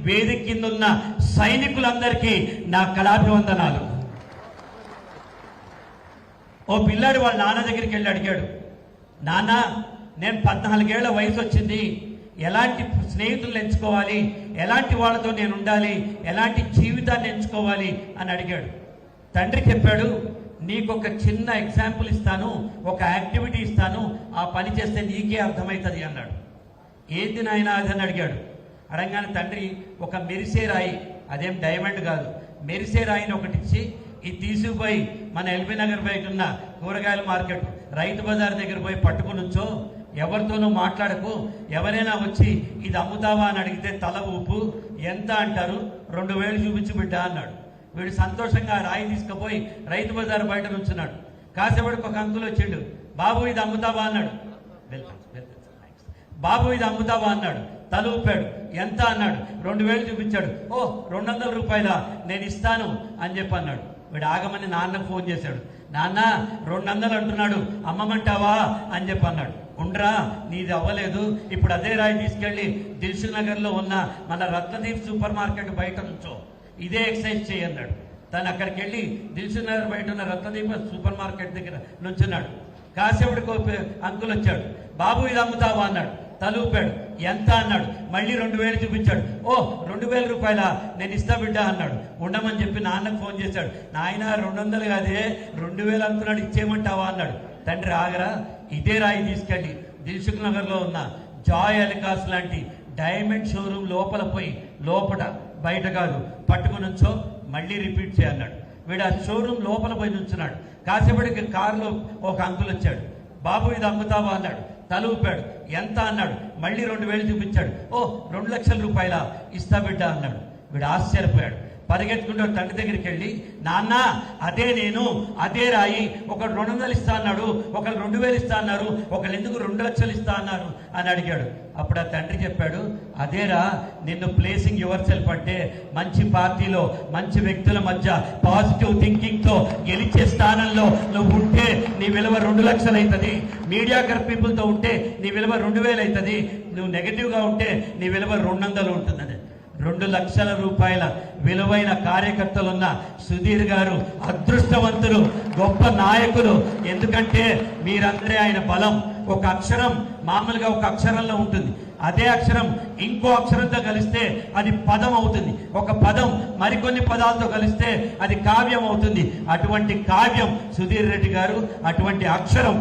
వేదిక కింద ఉన్న సైనికులందరికీ నా కళాభివందనాలు. ఓ పిల్లాడు వాళ్ళ నాన్న దగ్గరికి వెళ్ళి అడిగాడు, నాన్న నేను 14 ఏళ్ల వయసు వచ్చింది, ఎలాంటి స్నేహితులను ఎంచుకోవాలి, ఎలాంటి వాళ్ళతో నేను ఉండాలి, ఎలాంటి జీవితాన్ని ఎంచుకోవాలి అని అడిగాడు. తండ్రి చెప్పాడు, నీకు ఒక చిన్న ఎగ్జాంపుల్ ఇస్తాను, ఒక యాక్టివిటీ ఇస్తాను, ఆ పని చేస్తే నీకే అర్థమవుతుంది అన్నాడు. ఏంది నాయన అదని అడిగాడు. అడగానే తండ్రి ఒక మెరిసే రాయి, అదేం డైమండ్ కాదు, మెరిసే రాయిని ఒకటి ఇచ్చి ఇది తీసుకుపోయి మన ఎల్బీ నగర్ బయట ఉన్న కూరగాయల మార్కెట్ రైతు బజార్ దగ్గర పోయి పట్టుకుని ఉంచో, ఎవరితోనూ మాట్లాడకు, ఎవరైనా వచ్చి ఇది అమ్ముతావా అని అడిగితే తల ఊపు, ఎంత అంటారు, 2000 చూపించి బిడ్డ అన్నాడు. వీడు సంతోషంగా రాయి తీసుకుపోయి రైతు బజార్ బయట నుంచున్నాడు. కాసేపటికి ఒక అంకుల్ వచ్చిండు, బాబు ఇది అమ్ముతావా అన్నాడు. బాబు ఇది అమ్ముతావా అన్నాడు. తల ఊపాడు. ఎంత అన్నాడు. 2000 చూపించాడు. ఓ 200 రూపాయల నేను ఇస్తాను అని చెప్పి అన్నాడు. వీడు ఆగమని నాన్నకు ఫోన్ చేశాడు. నాన్న 200 అంటున్నాడు, అమ్మమంటావా అని చెప్పి అన్నాడు. ఉండరా, నీది అవ్వలేదు, ఇప్పుడు అదే రాయి తీసుకెళ్ళి దిల్సుఖ్ నగర్లో ఉన్న మన రత్నదీప్ సూపర్ మార్కెట్ బయట నుంచో ఇదే ఎక్సర్సైజ్ చేయన్నాడు. తను అక్కడికి వెళ్ళి దిల్సుఖ్ నగర్ బయట ఉన్న రత్నదీప్ సూపర్ మార్కెట్ దగ్గర నుంచున్నాడు. కాసేపటికి అంకుల్ వచ్చాడు. బాబు ఇది అమ్ముతావా అన్నాడు. తలూపాడు. ఎంత అన్నాడు. మళ్ళీ 2000 చూపించాడు. ఓ 2000 రూపాయల నేను ఇస్తా బిడ్డ అన్నాడు. ఉండమని చెప్పి నాన్నకు ఫోన్ చేశాడు. నాయన 200 కాదే 2000 అంటున్నాడు, ఇచ్చేయమంటావా అన్నాడు. తండ్రి ఆగరా, ఇదే రాయి తీసుకెళ్ళి దిల్సుఖ్ నగర్లో ఉన్న జాయ్ అలికాస్ లాంటి డైమండ్ షోరూమ్ లోపల పోయి, లోపల బయట కాదు, పట్టుకుని నుంచో, మళ్ళీ రిపీట్ చేయన్నాడు. వీడు ఆ షోరూమ్ లోపల పోయి నుంచున్నాడు. కాసేపటికి కారులో ఒక అంకుల్ వచ్చాడు. బాబు ఇది అమ్ముతావా అన్నాడు. తల ఊపాడు. ఎంత అన్నాడు. మళ్ళీ 2000 చూపించాడు. ఓ 2 లక్షల రూపాయల ఇస్తా బిడ్డ అన్నాడు. వీడు ఆశ్చర్యపోయాడు. పరిగెత్తుకుంటూ తండ్రి దగ్గరికి వెళ్ళి, నాన్న అదే నేను, అదే రాయి, ఒకడు 200 ఇస్తా అన్నాడు, ఒకళ్ళు 2000 ఇస్తా అన్నారు, ఒకళ్ళు ఎందుకు 2 లక్షలు ఇస్తా అన్నారు అని అడిగాడు. అప్పుడు ఆ తండ్రి చెప్పాడు, అదేరా నిన్ను ప్లేసింగ్ యువర్ సెల్ఫ్ అంటే మంచి పార్టీలో మంచి వ్యక్తుల మధ్య పాజిటివ్ థింకింగ్తో గెలిచే స్థానంలో నువ్వు ఉంటే నీ విలువ 2 లక్షలు అవుతుంది, మీడియాకర్ పీపుల్తో ఉంటే నీ విలువ 2000 అవుతుంది, నువ్వు నెగిటివ్గా ఉంటే నీ విలువ 200 ఉంటుందని. 2 లక్షల రూపాయల విలువైన కార్యకర్తలున్న సుధీర్ గారు అదృష్టవంతులు, గొప్ప నాయకులు. ఎందుకంటే మీరందరే ఆయన బలం. ఒక అక్షరం మామూలుగా ఒక అక్షరంలో ఉంటుంది, అదే అక్షరం ఇంకో అక్షరంతో కలిస్తే అది పదం అవుతుంది, ఒక పదం మరికొన్ని పదాలతో కలిస్తే అది కావ్యం అవుతుంది. అటువంటి కావ్యం సుధీర్ రెడ్డి గారు, అటువంటి అక్షరం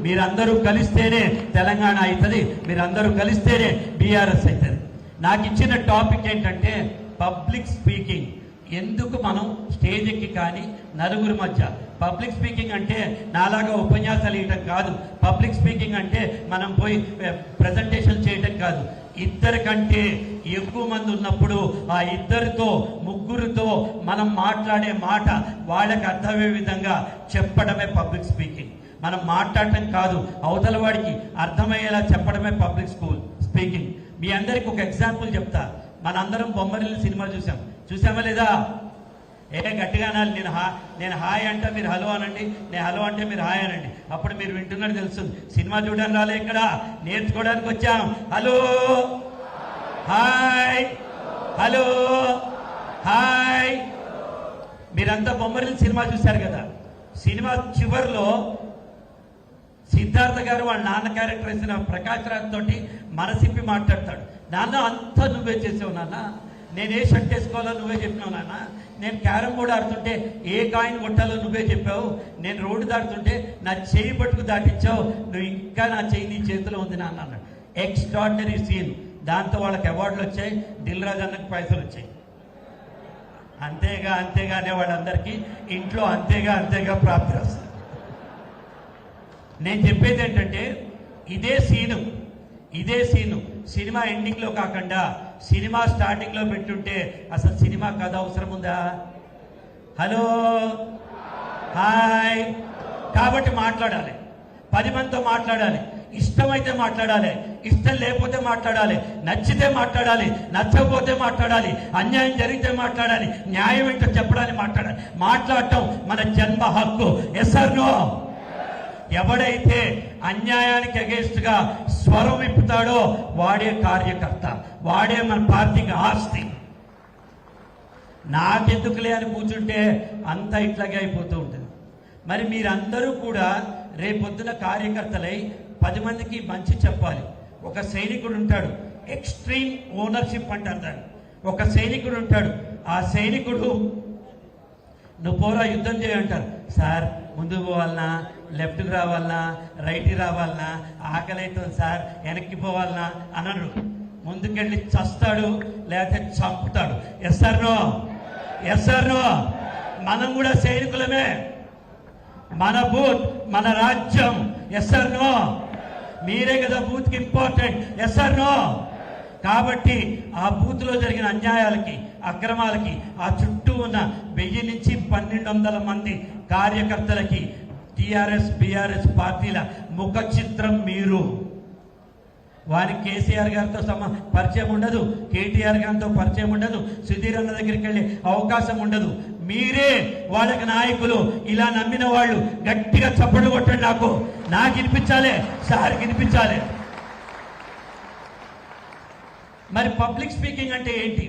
మీరందరూ కలిస్తేనే తెలంగాణ అవుతుంది, మీరందరూ కలిస్తేనే బీఆర్ఎస్ అవుతుంది. నాకు ఇచ్చిన టాపిక్ ఏంటంటే పబ్లిక్ స్పీకింగ్. ఎందుకు మనం స్టేజ్ ఎక్కి కానీ నలుగురి మధ్య పబ్లిక్ స్పీకింగ్ అంటే నాలాగా ఉపన్యాసాలు ఇవ్వటం కాదు. పబ్లిక్ స్పీకింగ్ అంటే మనం పోయి ప్రజెంటేషన్ చేయటం కాదు. 2 కంటే ఎక్కువ మంది ఉన్నప్పుడు ఆ 2తో 3తో మనం మాట్లాడే మాట వాళ్ళకి అర్థమయ్యే విధంగా చెప్పడమే పబ్లిక్ స్పీకింగ్. మనం మాట్లాడటం కాదు, అవతల వాడికి అర్థమయ్యేలా చెప్పడమే పబ్లిక్ స్పీకింగ్. మీ అందరికి ఒక ఎగ్జాంపుల్ చెప్తా. మనందరం బొమ్మరిల్లు సినిమా చూసామా లేదా? గట్టిగా అనాలి. నేను హాయ్ అంటే మీరు హలో అనండి, నేను హలో అంటే మీరు హాయ్ అనండి. అప్పుడు మీరు వింటున్నట్టు తెలుస్తుంది. సినిమా చూడడానికి రాలే, ఇక్కడ నేర్చుకోవడానికి వచ్చాం. Hello hi, hello hi. మీరంతా బొమ్మరిల్లు సినిమా చూశారు కదా. సినిమా చివరిలో సిద్ధార్థ గారు వాళ్ళ నాన్న క్యారెక్టర్ వేసిన ప్రకాష్ రాజ్ తోటి మనసిప్పి మాట్లాడతాడు. నాన్న అంతా నువ్వే చేసావు నాన్న, నేను ఏ షర్ట్ వేసుకోవాలో నువ్వే చెప్పినావు నాన్న, నేను క్యారమ్ బోర్డు ఆడుతుంటే ఏ కాయిన్ కొట్టాలో నువ్వే చెప్పావు, నేను రోడ్డు దాటుతుంటే నా చేయి పట్టుకు దాటించావు, నువ్వు ఇంకా నా చేయి నీ చేతిలో ఉంది నాన్న అన్నాడు. Extraordinary scene. దాంతో వాళ్ళకి అవార్డులు వచ్చాయి, దిల్ రాజు అన్నకు పైసలు వచ్చాయి. అంతేగా అనేవాళ్ళందరికీ ఇంట్లో అంతేగా ప్రాప్తి వస్తుంది. నేను చెప్పేది ఏంటంటే ఇదే సీను సినిమా ఎండింగ్లో కాకుండా సినిమా స్టార్టింగ్లో పెట్టుంటే అసలు సినిమా కథ అవసరం ఉందా? Hello hi. కాబట్టి మాట్లాడాలి, 10 మందితో మాట్లాడాలి, ఇష్టమైతే మాట్లాడాలి, ఇష్టం లేకపోతే మాట్లాడాలి, నచ్చితే మాట్లాడాలి, నచ్చకపోతే మాట్లాడాలి, అన్యాయం జరిగితే మాట్లాడాలి, న్యాయం ఏంటో చెప్పడానికి మాట్లాడాలి. మాట్లాడటం మన జన్మ హక్కు. Yes or no? ఎవడైతే అన్యాయానికి అగేన్స్ట్గా స్వరం విప్పుతాడో వాడే కార్యకర్త, వాడే మన పార్టీకి ఆస్తి. నాకెందుకులే అని కూర్చుంటే అంతా ఇట్లాగే అయిపోతూ ఉంటుంది. మరి మీరందరూ కూడా రేపొద్దున కార్యకర్తలై 10 మందికి మంచి చెప్పాలి. ఒక సైనికుడు ఉంటాడు, ఎక్స్ట్రీమ్ ఓనర్షిప్ అంటారు దాన్ని. ఒక సైనికుడు ఉంటాడు, ఆ సైనికుడు నువ్వు పోరా యుద్ధం చేయంటారు. సార్ ముందుకు పోవాలన్నా, లెఫ్ట్కి రావాలన్నా, రైట్కి రావాలన్నా, ఆకలి అవుతుంది సార్, వెనక్కి పోవాలన్నా అనరు. ముందుకెళ్ళి చస్తాడు, లేకపోతే చంపుతాడు. Yes or no? Yes or no? మనం కూడా సైనికులమే. మన బూత్ మన రాజ్యం. Yes or no? మీరే కదా బూత్కి ఇంపార్టెంట్. Yes or no? కాబట్టి ఆ బూత్లో జరిగిన అన్యాయాలకి, అక్రమాలకి ఆ చుట్టూ ఉన్న 1000 నుంచి 1200 మంది కార్యకర్తలకి టీఆర్ఎస్ బీఆర్ఎస్ పార్టీల ముఖ చిత్రం మీరు. వారికి కేసీఆర్ గారితో పరిచయం ఉండదు, కేటీఆర్ గారితో పరిచయం ఉండదు, సుధీర్ అన్న దగ్గరికి వెళ్ళే అవకాశం ఉండదు. మీరే వాళ్ళకి నాయకులు. ఇలా నమ్మిన వాళ్ళు గట్టిగా చప్పట్లు కొట్టండి. నాకు వినిపించాలి, సార్ వినిపించాలి. మరి పబ్లిక్ స్పీకింగ్ అంటే ఏంటి?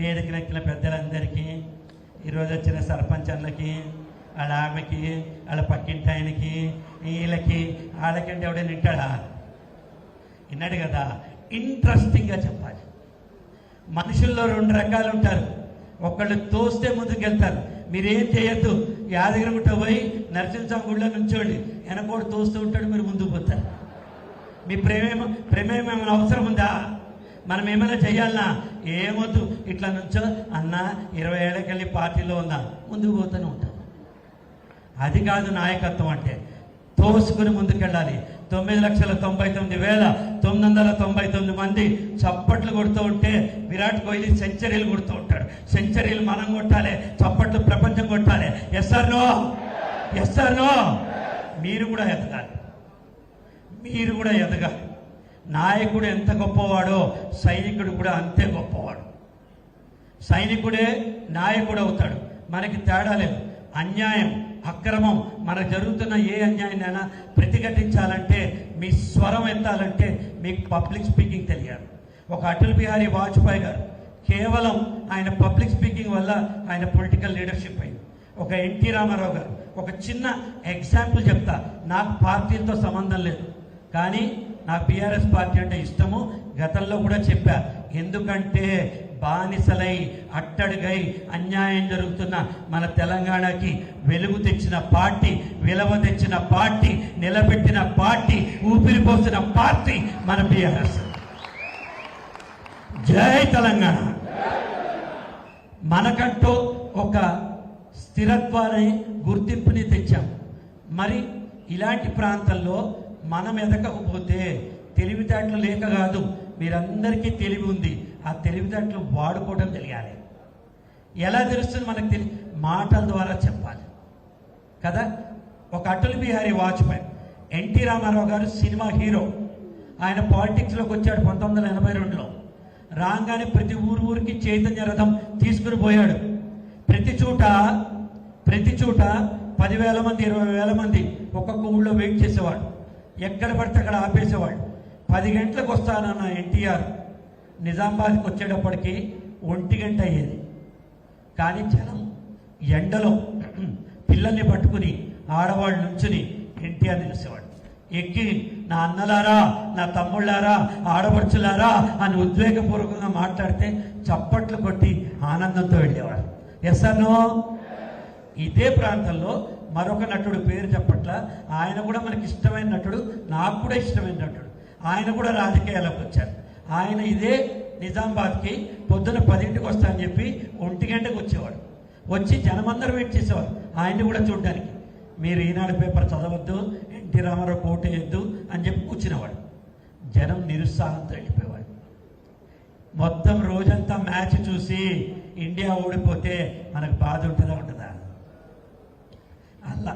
వేదిక నెక్కిన పెద్దలందరికీ, ఈరోజు వచ్చిన సర్పంచ్ అన్నకి, వాళ్ళ ఆమెకి, వాళ్ళ పక్కింటి ఆయనకి, వీళ్ళకి, వాళ్ళకంటే ఎవడైనా వింటాడా? విన్నాడు కదా. ఇంట్రెస్టింగ్గా చెప్పాలి. మనుషుల్లో 2 రకాలు ఉంటారు. ఒకళ్ళు తోస్తే ముందుకెళ్తారు. మీరేం చేయొద్దు, యాదగిరిగుట్ట పోయి నరసింహస్వామి గుడిలో నుంచోండి, వెనకోడు తోస్తూ ఉంటాడు, మీరు ముందుకు పోతారు. మీ ప్రేమేమో ఏమైనా అవసరం ఉందా? మనం ఏమైనా చెయ్యాలన్నా? ఏమొద్దు, ఇట్లా నుంచో అన్న 20 ఏళ్ళకెళ్ళి పార్టీలో ఉందా, ముందుకు పోతూనే ఉంటాం. అది కాదు నాయకత్వం అంటే. తోసుకుని ముందుకెళ్ళాలి. 9,99,999 మంది చప్పట్లు కొడుతూ ఉంటే విరాట్ కోహ్లీ సెంచరీలు కొడుతూ ఉంటాడు. సెంచరీలు మనం కొట్టాలి, చప్పట్లు ప్రపంచం కొట్టాలి. Yes or no? Yes or no? మీరు కూడా ఎదగాలి. మీరు కూడా ఎదగాలి. నాయకుడు ఎంత గొప్పవాడో సైనికుడు కూడా అంతే గొప్పవాడు. సైనికుడే నాయకుడు అవుతాడు. మనకి తేడా లేదు. అన్యాయం, అక్రమం, మనకు జరుగుతున్న ఏ అన్యాయాన్నైనా ప్రతిఘటించాలంటే, మీ స్వరం ఎత్తాలంటే మీకు పబ్లిక్ స్పీకింగ్ తెలియాలి. ఒక అటల్ బిహారీ వాజ్పేయి గారు కేవలం ఆయన పబ్లిక్ స్పీకింగ్ వల్ల ఆయన పొలిటికల్ లీడర్షిప్ అయింది. ఒక ఎన్టీ రామారావు గారు, ఒక చిన్న ఎగ్జాంపుల్ చెప్తా. నాకు పార్టీలతో సంబంధం లేదు, కానీ నాకు బీఆర్ఎస్ పార్టీ అంటే ఇష్టము. గతంలో కూడా చెప్పా. ఎందుకంటే బానిసలై అట్టడుగై అన్యాయం జరుగుతున్న మన తెలంగాణకి వెలుగు తెచ్చిన పార్టీ, విలువ తెచ్చిన పార్టీ, నిలబెట్టిన పార్టీ, ఊపిరి పోసిన పార్టీ మన బీఆర్ఎస్. జై తెలంగాణ. మనకంటూ ఒక స్థిరత్వాన్ని, గుర్తింపుని తెచ్చాం. మరి ఇలాంటి ప్రాంతాల్లో మనం ఎదగకపోతే, తెలివితేటలు లేక కాదు, మీరందరికీ తెలివి ఉంది, ఆ తెలివితేటలు వాడుకోవడం తెలియాలి. ఎలా తెలుస్తుంది మనకు? మాటల ద్వారా చెప్పాలి కదా. ఒక అటల్ బిహారీ వాజ్పేయి, ఎన్టీ రామారావు గారు సినిమా హీరో. ఆయన పాలిటిక్స్లోకి వచ్చాడు 1982లో. రాగానే ప్రతి ఊరికి చైతన్య రథం తీసుకుని పోయాడు. ప్రతి చోట 10,000 మంది 20,000 మంది ఒక్కొక్క ఊళ్ళో వెయిట్ చేసేవాడు. ఎక్కడ పడితే అక్కడ ఆపేసేవాడు. 10 గంటలకు వస్తానన్న ఎన్టీఆర్ నిజామాబాద్కి వచ్చేటప్పటికి 1 గంట అయ్యేది. కానీ జనం ఎండలో పిల్లల్ని పట్టుకుని, ఆడవాళ్ళు నుంచుని ఎన్టీఆర్ నిలిచేవాడు. ఎక్కి నా అన్నలారా, నా తమ్ముళ్ళారా, ఆడపడుచులారా అని ఉద్వేగపూర్వకంగా మాట్లాడితే చప్పట్లు కొట్టి ఆనందంతో వెళ్ళేవాడు. Yes or no? ఇదే ప్రాంతంలో మరొక నటుడు పేరు చెప్పట్ల, ఆయన కూడా మనకి ఇష్టమైన నటుడు, నాకు కూడా ఇష్టమైన నటుడు. ఆయన కూడా రాజకీయాలకు వచ్చారు. ఆయన ఇదే నిజామాబాద్కి పొద్దున 10ంటికి వస్తా అని చెప్పి 1 గంటకు వచ్చేవాడు. వచ్చి జనమందరూ వెయిట్ చేసేవారు ఆయన్ని కూడా చూడడానికి. మీరు ఈనాడు పేపర్ చదవద్దు, ఎన్టీ రామారావు కోటు వేయద్దు అని చెప్పి కూర్చునేవాడు. జనం నిరుత్సాహంతో వెళ్ళిపోయేవాడు. మొత్తం రోజంతా మ్యాచ్ చూసి ఇండియా ఓడిపోతే మనకు బాధ ఉంటుందా? అలా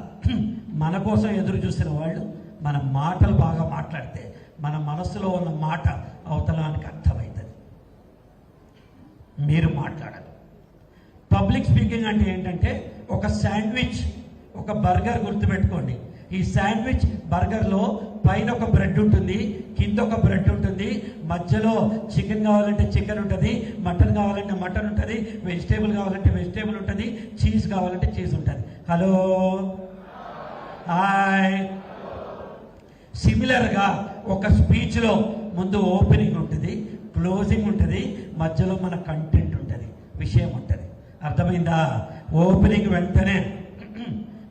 మన కోసం ఎదురు చూసిన వాళ్ళు మన మాటలు బాగా మాట్లాడితే, మన మనసులో ఉన్న మాట అవతలానికి అర్థమవుతుంది. మీరు మాట్లాడాలి. పబ్లిక్ స్పీకింగ్ అంటే ఏంటంటే, ఒక శాండ్విచ్ ఒక బర్గర్ గుర్తుపెట్టుకోండి. ఈ శాండ్విచ్ బర్గర్లో పైన ఒక బ్రెడ్ ఉంటుంది, కింద ఒక బ్రెడ్ ఉంటుంది, మధ్యలో చికెన్ కావాలంటే చికెన్ ఉంటుంది, మటన్ కావాలంటే మటన్ ఉంటుంది, వెజిటేబుల్ కావాలంటే వెజిటేబుల్ ఉంటుంది, చీజ్ కావాలంటే చీజ్ ఉంటుంది. Hello, hi. సిమిలర్గా ఒక స్పీచ్లో ముందు ఓపెనింగ్ ఉంటుంది, క్లోజింగ్ ఉంటుంది, మధ్యలో మన కంటెంట్ ఉంటుంది, విషయం ఉంటుంది. అర్థమైందా? ఓపెనింగ్ వెంటనే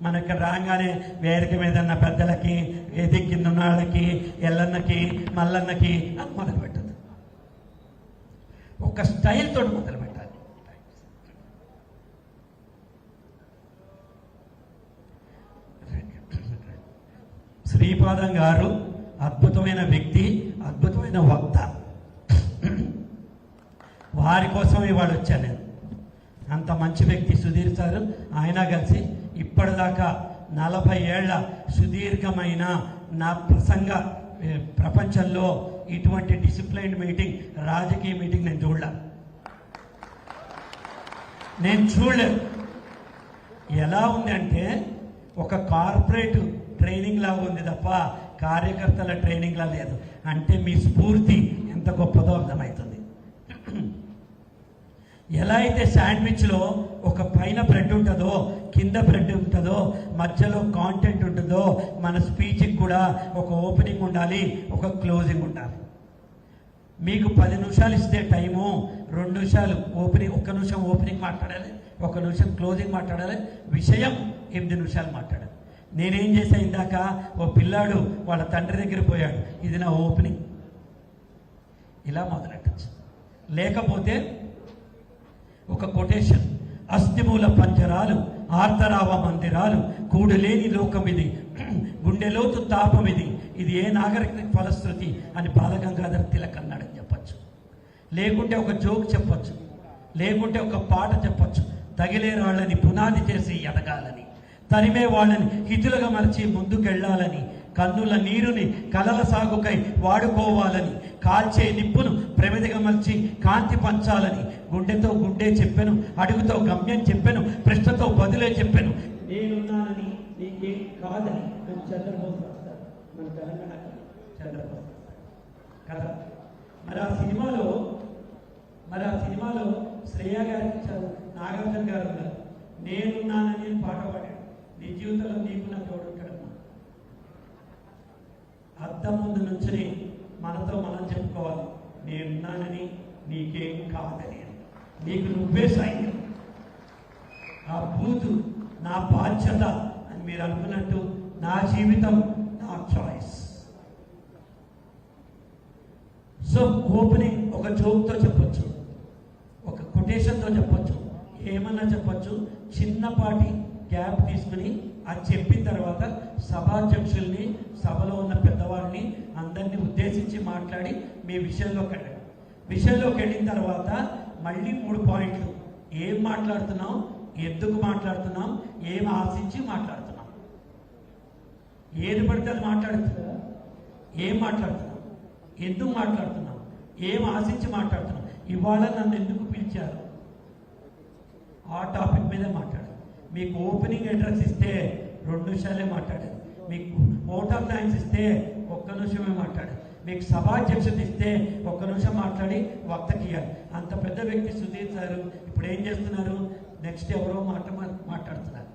మన ఇక్కడ రాగానే వేదిక మీద ఉన్న పెద్దలకి, వేదిక కింద ఉన్న వాళ్ళకి, ఎల్లన్నకి, మల్లన్నకి అని మొదలు పెట్టదు. ఒక స్టైల్ తోటి మొదలు పెట్టాలి. శ్రీపాదం గారు అద్భుతమైన వ్యక్తి, అద్భుతమైన వక్త. వారి కోసం ఇవాళ వచ్చాను నేను. అంత మంచి వ్యక్తి సుధీర్ సారు, ఆయన కలిసి ఇప్పటిదాకా 40 ఏళ్ల సుదీర్ఘమైన నా ప్రసంగ ప్రపంచంలో ఇటువంటి డిసిప్లైన్డ్ మీటింగ్, రాజకీయ మీటింగ్ నేను చూడలేదు. ఎలా ఉంది అంటే ఒక కార్పొరేట్ ట్రైనింగ్ లాగా ఉంది తప్ప కార్యకర్తల ట్రైనింగ్ లా లేదు. అంటే మీ స్ఫూర్తి ఎంత గొప్పదో అర్థమవుతుంది. ఎలా అయితే శాండ్విచ్లో ఒక పైన బ్రెడ్ ఉంటుందో, కింద బ్రెడ్ ఉంటుందో, మధ్యలో కాంటెంట్ ఉంటుందో, మన స్పీచ్కి కూడా ఒక ఓపెనింగ్ ఉండాలి, ఒక క్లోజింగ్ ఉండాలి. మీకు 10 నిమిషాలు ఇస్తే టైము, 2 నిమిషాలు ఓపెనింగ్, 1 నిమిషం ఓపెనింగ్ మాట్లాడాలి, 1 నిమిషం క్లోజింగ్ మాట్లాడాలి, విషయం 8 నిమిషాలు మాట్లాడాలి. నేనేం చేశా, ఇందాక ఓ పిల్లాడు వాళ్ళ తండ్రి దగ్గర పోయాడు, ఇది నా ఓపెనింగ్, ఇలా మొదలెట్టచ్చు. లేకపోతే ఒక కొటేషన్, అస్థిమూల పంజరాలు, ఆర్తరావ మందిరాలు, కూడలేని లోకమిది, గుండెలోతు తాపమిది, ఇది ఏ నాగరిక ఫలశ్రుతి అని బాలగంగాధర తిలక్ అన్నాడని చెప్పచ్చు. లేకుంటే ఒక జోక్ చెప్పచ్చు, లేకుంటే ఒక పాట చెప్పచ్చు. తగిలే వాళ్ళని పునాది చేసి ఎదగాలని, తరిమే వాళ్ళని హితులుగా మరిచి ముందుకెళ్లాలని, కన్నుల నీరుని కలల సాగుకై వాడుకోవాలని, కాల్చే నిప్పును ప్రమిదిగా మలిచి కాంతి పంచాలని, గుండెతో గుండె చెప్పాను, అడుగుతో గమ్యం చెప్పాను, ప్రశ్నతో బదులే చెప్పాను, నేనున్నానని నీకేం కాదని చంద్రబోస్ రాస్తారు. మన తెలంగాణ చంద్రబోస్ కదా. మరి ఆ సినిమాలో శ్రేయ గారికి నాగార్జున గారు ఉన్నారు. నేనున్నానని పాట పాడాడు. నీ జీవితంలో నీకు నా తోడుంటాడమ్మా. అద్దం ముందు నుంచి మనతో మనం చెప్పుకోవాలి, నేనున్నానని నీకేం కాదని, నీకు నువ్వే సైన్యం, ఆ బూతు నా బాధ్యత అని మీరు అనుకున్నట్టు నా జీవితం నా చాయిస్. సో ఓపెనింగ్ ఒక జోక్తో చెప్పచ్చు, ఒక కొటేషన్తో చెప్పచ్చు, ఏమన్నా చెప్పచ్చు. చిన్నపాటి గ్యాప్ తీసుకుని అది చెప్పిన తర్వాత సభాధ్యక్షుల్ని, సభలో ఉన్న పెద్దవాళ్ళని అందరినీ ఉద్దేశించి మాట్లాడి మీ విషయంలోకి వెళ్ళిన తర్వాత మళ్ళీ 3 పాయింట్లు. ఏం మాట్లాడుతున్నాం, ఎందుకు మాట్లాడుతున్నాం, ఏం ఆశించి మాట్లాడుతున్నాం. ఏది పడితే అది మాట్లాడుతున్నా, ఏం మాట్లాడుతున్నాం, ఎందుకు మాట్లాడుతున్నాం, ఏం ఆశించి మాట్లాడుతున్నాం, ఇవాళ నన్ను ఎందుకు పిలిచారు, ఆ టాపిక్ మీదే మాట్లాడాలి. మీకు ఓపెనింగ్ అడ్రస్ ఇస్తే 2 నిమిషాలే మాట్లాడాలి. మీకు ఓట్ ఆఫ్ థ్యాంక్స్ ఇస్తే 1 నిమిషమే మాట్లాడాలి. మీకు సభాధ్యక్షత ఇస్తే 1 నిమిషం మాట్లాడి వక్తకి ఇవ్వాలి. అంత పెద్ద వ్యక్తి సుధీర్ సారు ఇప్పుడు ఏం చేస్తున్నారు, నెక్స్ట్ ఎవరో మాట్లాడుతున్నారు.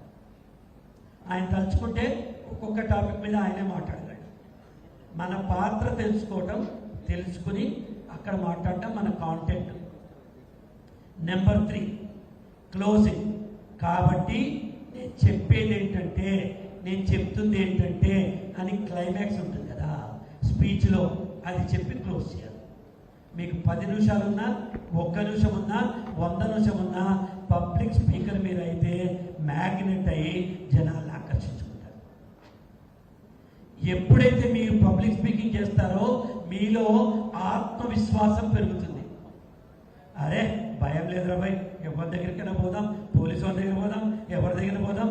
ఆయన తలుచుకుంటే ఒక్కొక్క టాపిక్ మీద ఆయనే మాట్లాడతాడు. మన పాత్ర తెలుసుకుని అక్కడ మాట్లాడటం మన కాంటెంట్. Number 3 closing. కాబట్టి నేను చెప్పేది ఏంటంటే, నేను చెప్తుంది ఏంటంటే అని క్లైమాక్స్ ఉంటుంది కదా స్పీచ్లో, అది చెప్పి క్లోజ్ చేయాలి. మీకు 10 నిమిషాలు ఉన్నా, 1 నిమిషం ఉన్నా, 100 నిమిషం ఉన్నా, పబ్లిక్ స్పీకర్ మీరు అయితే మ్యాగ్నెట్ అయ్యి జనాలను ఆకర్షించుకుంటారు. ఎప్పుడైతే మీరు పబ్లిక్ స్పీకింగ్ చేస్తారో మీలో ఆత్మవిశ్వాసం పెరుగుతుంది. అరే భయం లేదురా భయ్, ఎవరి దగ్గరికైనా పోదాం, పోలీసు వాళ్ళ దగ్గర పోదాం, ఎవరి దగ్గర పోదాం,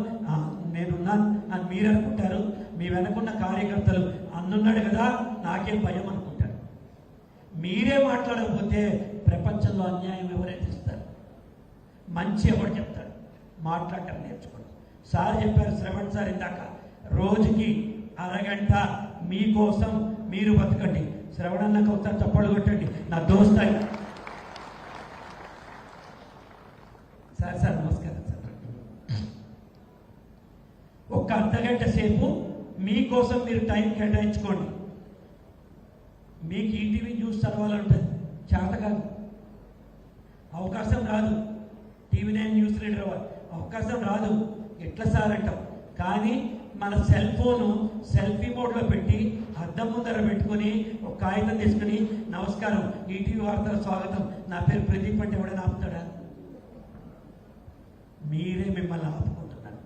నేనున్నాను అని మీరు అనుకుంటారు. మీ వెనకున్న కార్యకర్తలు అన్నున్నాడు కదా నాకేం భయం అనుకుంటారు. మీరే మాట్లాడకపోతే ప్రపంచంలో అన్యాయం ఎవరైతే ఇస్తారు, మంచి ఎవరు చెప్తారు. మాట్లాడటం నేర్చుకోండి. సార్ చెప్పారు, శ్రవణ్ సార్ ఇందాక, రోజుకి అరగంట మీకోసం మీరు బతకండి. శ్రవణ్ అన్నకు ఒకసారి చప్పట్లు కొట్టండి, నా దోస్త్ ఆయన. సార్ సార్ నమస్కారం సార్. ఒక్క అర్ధగంట సేపు మీకోసం మీరు టైం కేటాయించుకోండి. మీకు ఈటీవీ న్యూస్ చదవాలంటుంది, చేత కాదు, అవకాశం రాదు. టీవీ9 న్యూస్ రీడర్ అవ్వాలి, అవకాశం రాదు. ఎట్లా సార్ అంటాం. కానీ మన సెల్ ఫోను సెల్ఫీ మోడ్లో పెట్టి అద్దం ముందర పెట్టుకుని ఒక కాగితం తీసుకుని, నమస్కారం ఈటీవీ వార్తల స్వాగతం, నా పేరు ప్రదీప్ అంటే ఎవడైనా ఆపుతాడా? మీరే మిమ్మల్ని ఆపుకుంటున్నారు.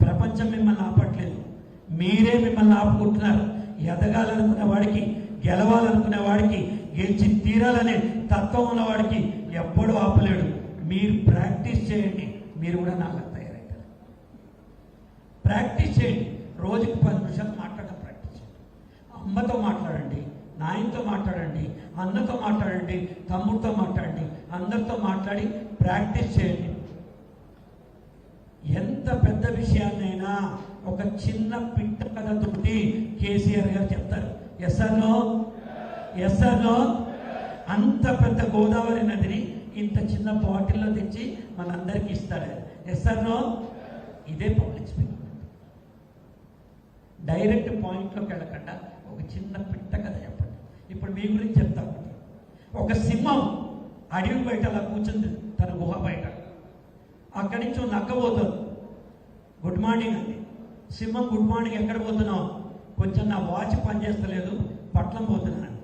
ప్రపంచం మిమ్మల్ని ఆపట్లేదు, మీరే మిమ్మల్ని ఆపుకుంటున్నారు. ఎదగాలనుకున్న వాడికి, గెలవాలనుకునే వాడికి, గెలిచి తీరాలనే తత్వం ఉన్నవాడికి ఎవ్వడూ ఆపలేడు. మీరు ప్రాక్టీస్ చేయండి, మీరు కూడా నాకు తయారవుతారు. ప్రాక్టీస్ చేయండి. రోజుకి 10 నిమిషాలు మాట్లాడడం ప్రాక్టీస్ చేయండి. అమ్మతో మాట్లాడండి, నాయనతో మాట్లాడండి, అన్నతో మాట్లాడండి, తమ్ముడితో మాట్లాడండి, అందరితో మాట్లాడి ప్రాక్టీస్ చేయండి. ఎంత పెద్ద విషయాన్నైనా ఒక చిన్న పిట్ట కథతోటి కేసీఆర్ గారు చెప్తారు. Yes or no? Yes or no? అంత పెద్ద గోదావరి నదిని ఇంత చిన్న బాటిల్లో తెచ్చి మనందరికీ ఇస్తారు. Yes or no? ఇదే పబ్లిక్ స్పీకింగ్. డైరెక్ట్ పాయింట్లోకి వెళ్ళకుండా ఒక చిన్న పిట్ట కథ చెప్పండి. ఇప్పుడు మీ గురించి చెప్తాను. ఒక సింహం అడవి బయట అలా కూర్చుంది, తన గుహ బయట. అక్కడి నుంచి నక్క పోతుంది. గుడ్ మార్నింగ్ అండి. సింహం గుడ్ మార్నింగ్, ఎక్కడ పోతున్నావు? కొంచెం నా వాచ్ పనిచేస్తలేదు, పట్లం పోతున్నాను.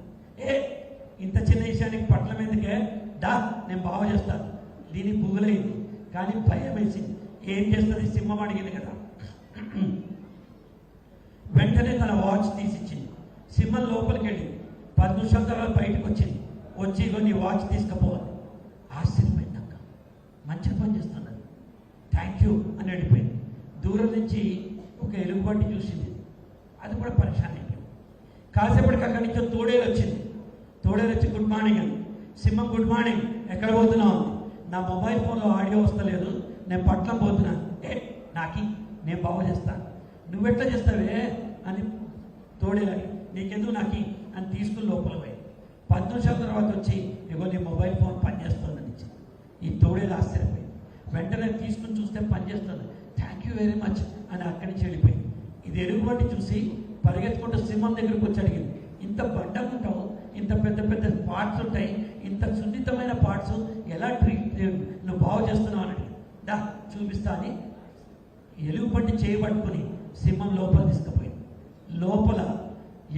ఇంత చిన్న విషయానికి పట్లం ఎందుకే? డా, నేను బాగు చేస్తాను. దీనికి పువ్వులైంది, కానీ భయం వేసింది. ఏం చేస్తుంది? సింహం అడిగింది కదా. వెంటనే తన వాచ్ తీసిచ్చింది. సింహం లోపలికి వెళ్ళింది. 10 నిమిషాల తర్వాత బయటకు వచ్చింది. వచ్చి కొన్ని వాచ్ తీసుకుపోవాలి. ఆశ్చర్యపోయింది అక్క, మంచిగా పని చేస్తున్నది, థ్యాంక్ యూ అని వెళ్ళిపోయింది. దూరం నుంచి ఒక ఎలుగుబంటి చూసింది, అది కూడా పరిశాన్ అయిపోయింది. కాసేపటికి అక్కడి నుంచి తోడేలు వచ్చింది. తోడేలు వచ్చి గుడ్ మార్నింగ్ అని. సింహం గుడ్ మార్నింగ్, ఎక్కడ పోతున్నావు? నా మొబైల్ ఫోన్లో ఆడియో వస్తలేదు, నేను పట్నం పోతున్నాను. నాకి, నేను బాగు చేస్తాను. నువ్వెట్లా చేస్తావే అని తోడేలని, నీకెందుకు నాకి అని తీసుకుని లోపల పోయి 10 నిమిషాల తర్వాత వచ్చి, ఇగో నీ మొబైల్ ఫోన్ పనిచేస్తుందని ఇచ్చింది. ఈ తోడేలు ఆశ్చర్యపోయింది. వెంటనే తీసుకుని చూస్తే పనిచేస్తుంది, థ్యాంక్ యూ వెరీ మచ్ అని అక్కడి నుంచి వెళ్ళిపోయింది. ఇది ఎలుగుబంటి చూసి పరిగెత్తుకుంటూ సింహం దగ్గరికి వచ్చి అడిగింది, ఇంత బండం ఉంటావు, ఇంత పెద్ద పెద్ద పార్ట్స్ ఉంటాయి, ఇంత సున్నితమైన పార్ట్స్ ఎలా నువ్వు బాగు చేస్తున్నావు అని అడిగింది. దా చూపిస్తా అని ఎలుగుబంటి చేయబట్టుకుని సింహం లోపల తీసుకుపోయింది. లోపల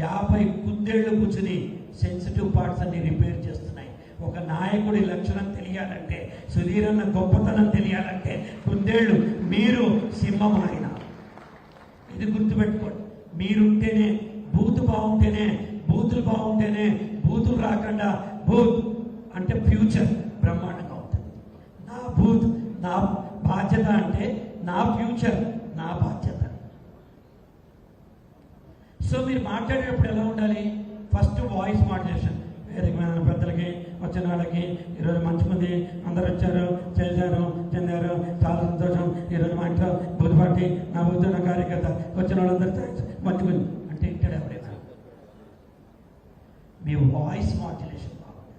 50 కుందేళ్లు కూర్చుని సెన్సిటివ్ పార్ట్స్ అన్ని రిపేర్ చేస్తున్నాయి. ఒక నాయకుడి లక్షణం తెలియాలంటే, సుధీరన్న గొప్పతనం తెలియాలంటే కుందేళ్లు, మీరు సింహం ఆయన. ఇది గుర్తుపెట్టుకోండి. మీరుంటేనే బూతు బాగుంటేనే, బూతులు బాగుంటేనే, బూతులు రాకుండా బూత్ అంటే ఫ్యూచర్ బ్రహ్మాండంగా ఉంటుంది. నా బూత్ నా బాధ్యత అంటే నా ఫ్యూచర్ నా బాధ్యత. సో మీరు మాట్లాడేటప్పుడు ఎలా ఉండాలి? First voice modulation. వేదికమైన పెద్దలకి, వచ్చిన వాళ్ళకి, ఈరోజు మంచి మంది అందరు వచ్చారు, చేశారు, చెందారు, చాలా సంతోషం. ఈరోజు మా ఇంట్లో బుద్ధపాటి నా బుద్ధున్న కార్యకర్త, వచ్చిన వాళ్ళందరితో మంచిగా అంటే ఇక్కడ ఎవరైనా మీ వాయిస్ మాడ్యులేషన్ బాగుంది.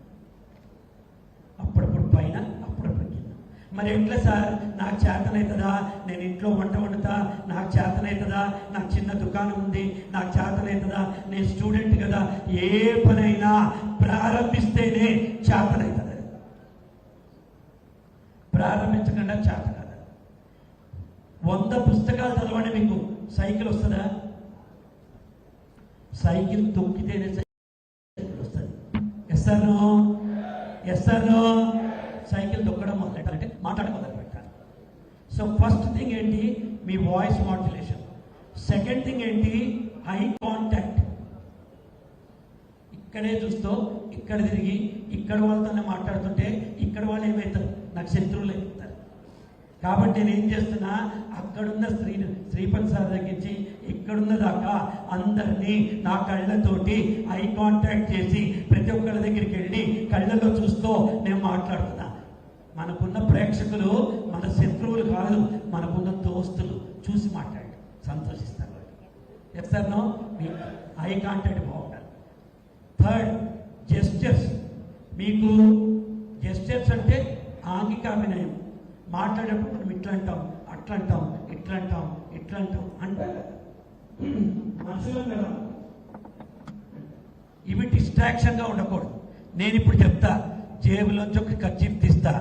అప్పుడప్పుడు పైన, అప్పుడప్పుడు కింద. మరి ఎట్లా సార్? నాకు చేతనవుతుందా? నేను ఇంట్లో వంట వండుతా, నాకు చేతనవుతుందా? నాకు చిన్న దుకాణం ఉంది, నాకు చేతనవుతుందా? నేను స్టూడెంట్ కదా. ఏ పనైనా ప్రారంభిస్తేనే చేతనవుతుంది, ప్రారంభించకుండా చేత కాదు. 100 పుస్తకాలు చదవండి, మీకు సైకిల్ వస్తుందా? సైకిల్ తొక్కితేనే సైకిల్ వస్తుంది. Yes or no? Yes or no? Cycle తొక్కడం మొదలెట్టాలంటే మాట్లాడ మొదలు పెట్టాలి. సో ఫస్ట్ థింగ్ ఏంటి? మీ వాయిస్ మాడ్యులేషన్. సెకండ్ థింగ్ ఏంటి? Eye contact. ఇక్కడే చూస్తూ ఇక్కడ తిరిగి ఇక్కడ వాళ్ళతోనే మాట్లాడుతుంటే ఇక్కడ వాళ్ళు ఏమవుతారు? నాకు శత్రువులు అయిపోతారు. కాబట్టి నేను ఏం చేస్తున్నా, అక్కడున్న శ్రీపతి సార్ దగ్గరించి ఇక్కడున్న దాకా అందరినీ నా కళ్ళతోటి ఐ కాంటాక్ట్ చేసి ప్రతి ఒక్కరి దగ్గరికి వెళ్ళి కళ్ళలో చూస్తూ నేను మాట్లాడుతున్నా. మనకున్న ప్రేక్షకులు మన శత్రువులు కాదు, మనకున్న దోస్తులు. చూసి మాట్లాడి సంతోషిస్తారు వాళ్ళు. ఎస్ఆర్నో మీ ఐ కాంటాక్ట్ బాగుండాలి. Third, gestures. మీకు జెస్చర్స్ అంటే ఆంగికాభినయం. మాట్లాడేటప్పుడు మనం ఇట్లా అంటాం, అట్లా అంటాం, ఇట్లా అంటాం, ఇట్లా అంటాం అంటే మనుషులు కదా. ఇవి డిస్ట్రాక్షన్గా ఉండకూడదు. నేను ఇప్పుడు చెప్తా, జేబులోంచి ఒక కర్చీఫ్ తీస్తా,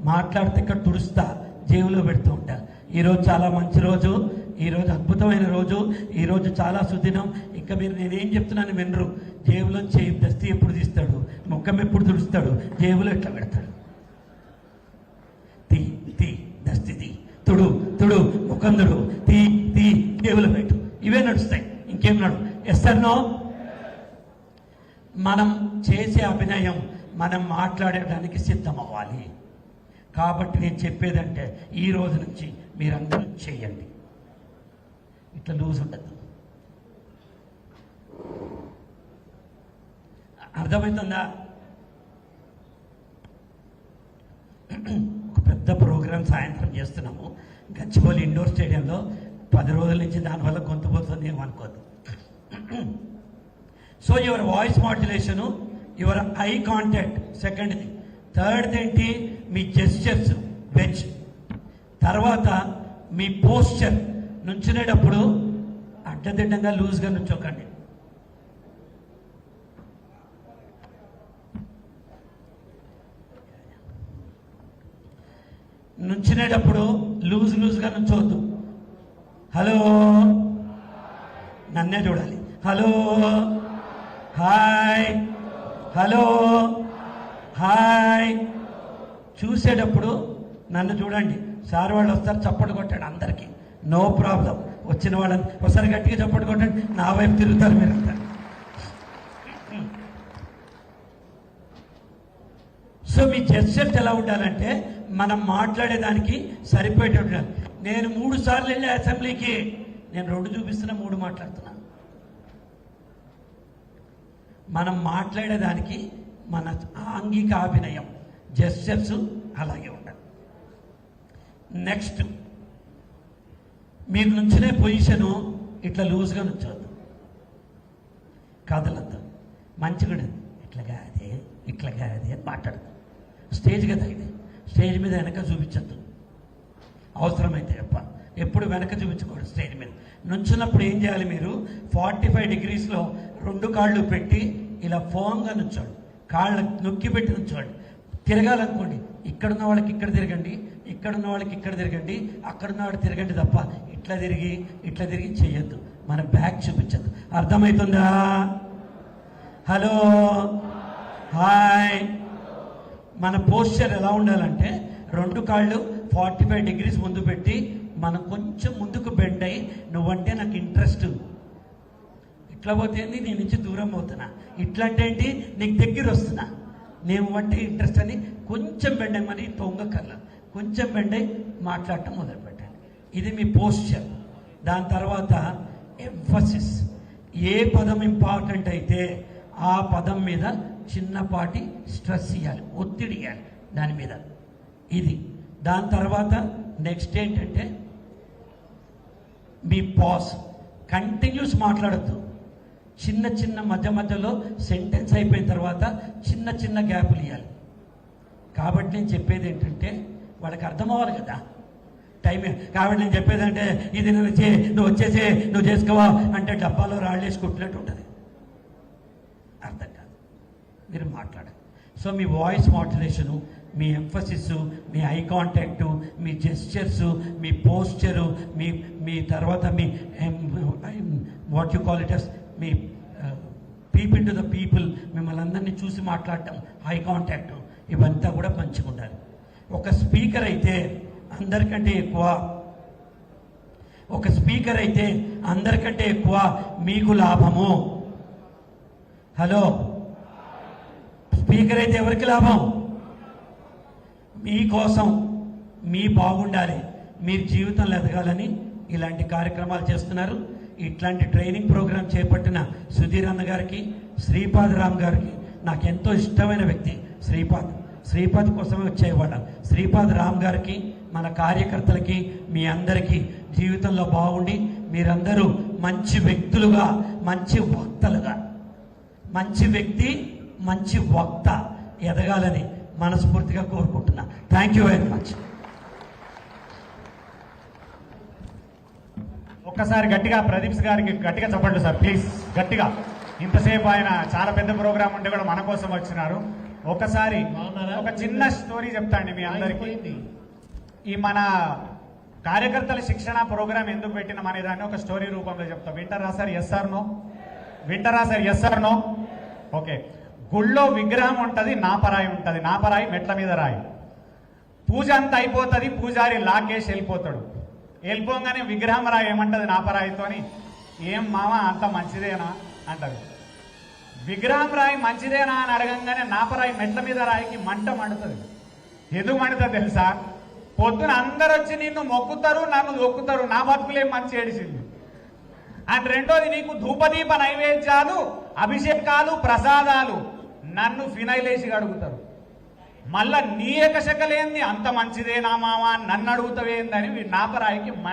మాట్లాడితే ఇక్కడ తుడుస్తా, జేబులో పెడుతూ ఉంటా. ఈరోజు చాలా మంచి రోజు, ఈరోజు అద్భుతమైన రోజు, ఈరోజు చాలా సుదినం. ఇంకా మీరు నేనేం చెప్తున్నాను వినరు. జేబులోంచి దస్తి ఎప్పుడు తీస్తాడు, ముఖం ఎప్పుడు తుడుస్తాడు, జేబులో ఎట్లా పెడతాడు. తీ తీ దస్తి తీ, తుడు తుడు, ముఖం తుడు, తీ తీ, జేబులో పెట్టు. ఇవే నడుస్తాయి, ఇంకేం నడు. Yes or no? మనం చేసే అభినయం మనం మాట్లాడడానికి సిద్ధం అవ్వాలి. కాబట్టి నేను చెప్పేదంటే ఈ రోజు నుంచి మీరందరూ చేయండి. ఇట్లా లూజ్ ఉండదు. అర్థమవుతుందా? ఒక పెద్ద ప్రోగ్రాం సాయంత్రం చేస్తున్నాము గచ్చిబౌలి ఇండోర్ స్టేడియంలో. 10 రోజుల నుంచి దానివల్ల గొంతు పోతుంది ఏమనుకోద్దు. సో యువర్ వాయిస్ మాడ్యులేషను, యువర్ ఐ కాంటాక్ట్ సెకండ్ది. థర్డ్ది ఏంటి? మీ జెస్చర్స్ వెజ్. తర్వాత మీ పోస్చర్. నుంచునేటప్పుడు అడ్డదిడ్డంగా లూజ్గా నుంచోకండి. నుంచునేటప్పుడు లూజ్గా నుంచోవద్దు. హలో, నన్నే చూడాలి. Hello, hi, hello, hi. చూసేటప్పుడు నన్ను చూడండి. సార్ వాళ్ళు వస్తారు, చప్పట్లు కొట్టాడు అందరికీ, నో ప్రాబ్లం. వచ్చిన వాళ్ళని ఒకసారి గట్టిగా చప్పట్లు కొట్టండి, నా వైపు తిరుగుతారు మీరంతా. సో మీ జెస్చర్స్ ఎలా ఉండాలంటే మనం మాట్లాడేదానికి సరిపోయేటట్టు. నేను 3 సార్లు వెళ్ళే అసెంబ్లీకి, నేను 2 చూపిస్తున్నా, 3 మాట్లాడుతున్నా. మనం మాట్లాడేదానికి మన ఆంగిక అభినయం జెస్చర్స్ అలాగే ఉండాలి. నెక్స్ట్, మీరు నుంచునే పొజిషను ఇట్లా లూజ్గా నుంచోద్దు, కదలద్దు. మంచిగా ఇట్లాగా అదే ఇట్లాగా అదే అని మాట్లాడదు. స్టేజ్ కదా ఇది, స్టేజ్ మీద వెనక చూపించద్దు. అవసరమైతే ఎప్పుడు వెనక చూపించకూడదు. స్టేజ్ మీద నుంచున్నప్పుడు ఏం చేయాలి? మీరు 45 డిగ్రీస్లో 2 కాళ్ళు పెట్టి ఇలా ఫోమ్గా నుంచోండి. కాళ్ళు నొక్కి పెట్టి నుంచోండి. తిరగాలనుకోండి, ఇక్కడున్న వాళ్ళకి ఇక్కడ తిరగండి, ఇక్కడున్న వాళ్ళకి ఇక్కడ తిరగండి, అక్కడున్న వాడు తిరగండి తప్ప ఇట్లా తిరిగి చేయొద్దు. మన బ్యాక్ చూపించద్దు. అర్థమవుతుందా? Hello, hi. మన పోస్చర్ ఎలా ఉండాలంటే 2 కాళ్ళు 45 డిగ్రీస్ ముందు పెట్టి మనం కొంచెం ముందుకు బెండ్ అయ్యి, నువ్వంటే నాకు ఇంట్రెస్ట్. ఇట్లా పోతే ఏంటి, నీ నుంచి దూరం అవుతున్నా. ఇట్లా అంటే ఏంటి, నీకు దగ్గర వస్తున్నా. నేను అంటే ఇంట్రెస్ట్ అని కొంచెం బెండ్ అయ్యి, మరి తొంగకల్లా కొంచెం బెండ్ అయ్యి మాట్లాడటం మొదలుపెట్టండి. ఇది మీ పోస్చర్. దాని తర్వాత ఎంఫసిస్. ఏ పదం ఇంపార్టెంట్ అయితే ఆ పదం మీద చిన్నపాటి స్ట్రెస్ ఇవ్వాలి, ఒత్తిడి ఇవ్వాలి దాని మీద. ఇది. దాని తర్వాత నెక్స్ట్ ఏంటంటే మీ పాజ్. కంటిన్యూస్ మాట్లాడద్దు. చిన్న మధ్యలో సెంటెన్స్ అయిపోయిన తర్వాత చిన్న గ్యాపులు ఇవ్వాలి. కాబట్టి నేను చెప్పేది ఏంటంటే వాళ్ళకి అర్థం అవ్వాలి కదా టైం. కాబట్టి నేను చెప్పేది అంటే ఇది నువ్వు వచ్చేసే, నువ్వు చేసుకోవా అంటే డబ్బాలో రాళ్ళేసి కుట్టినట్టు ఉంటుంది. అర్థం కాదు. మీరు మాట్లాడాలి. సో మీ వాయిస్ మాడ్యులేషను, మీ ఎంఫసిస్, మీ ఐ కాంటాక్టు, మీ జెస్చర్సు, మీ పోస్చరు, మీ తర్వాత మీ what you call it as మీ పీపుల్ టు ద పీపుల్, మిమ్మల్ని అందరినీ చూసి మాట్లాడటం, ఐ కాంటాక్టు, ఇవంతా కూడా మంచిగా ఉండాలి. ఒక స్పీకర్ అయితే అందరికంటే ఎక్కువ మీకు లాభము. హలో, స్పీకర్ అయితే ఎవరికి లాభం? మీకోసం, మీ బాగుండాలి, మీరు జీవితంలో ఎదగాలని ఇలాంటి కార్యక్రమాలు చేస్తున్నారు. ఇట్లాంటి ట్రైనింగ్ ప్రోగ్రాం చేపట్టిన సుధీర్ అన్న గారికి, శ్రీపాద్ రామ్ గారికి, నాకు ఎంతో ఇష్టమైన వ్యక్తి శ్రీపాద్. శ్రీపాద్ కోసమే వచ్చేవాళ్ళం. శ్రీపాద్ రామ్ గారికి, మన కార్యకర్తలకి, మీ అందరికీ జీవితంలో బాగుండి మీరందరూ మంచి వ్యక్తులుగా, మంచి వక్తలుగా, మంచి వ్యక్తి, మంచి వక్త ఎదగాలని మనస్ఫూర్తిగా కోరుకుంటున్నా. Thank you very much. ఒక్కసారి గట్టిగా ప్రదీప్ గారికి గట్టిగా చెప్పండి సార్ ప్లీజ్, గట్టిగా. ఇంతసేపు ఆయన చాలా పెద్ద ప్రోగ్రామ్ ఉంటే కూడా మన కోసం వచ్చినారు. ఒకసారి ఒక చిన్న స్టోరీ చెప్తాండి మీ అందరికీ. ఈ మన కార్యకర్తల శిక్షణ ప్రోగ్రామ్ ఎందుకు పెట్టిన మన దాన్ని ఒక స్టోరీ రూపంలో చెప్తా. వింటారా సార్? Yes or no? వింటారా sir? Yes or no? Okay. గుళ్ళో విగ్రహం ఉంటుంది, నాపరాయి ఉంటుంది. నాపరాయి మెట్ల మీద రాయి. పూజ అంతా అయిపోతుంది, పూజారి లాకేసి వెళ్ళిపోతాడు. వెళ్ళిపోగానే విగ్రహం రాయి ఏమంటది నాపరాయితోని, ఏం మామ అంత మంచిదేనా అంటది. విగ్రహం రాయి మంచిదేనా అని అడగంగానే నాపరాయి మెట్ల మీద రాయికి మంట మండుతుంది. ఎందుకు మండుతుంది తెలుసా? పొద్దున అందరు వచ్చి నిన్ను మొక్కుతారు, నన్ను దొక్కుతారు, నా బతుకులేం మంచి ఏడిసింది. అండ్ రెండోది, నీకు ధూపదీప నైవేద్యాలు, అభిషేకాలు, ప్రసాదాలు నన్ను ఫినైలేసి అడుగుతారు. మళ్ళా నీ ఏకశకలేంది, అంత మంచిదేనా మామ నన్ను అడుగుతావేందని నాపరాయికి మంట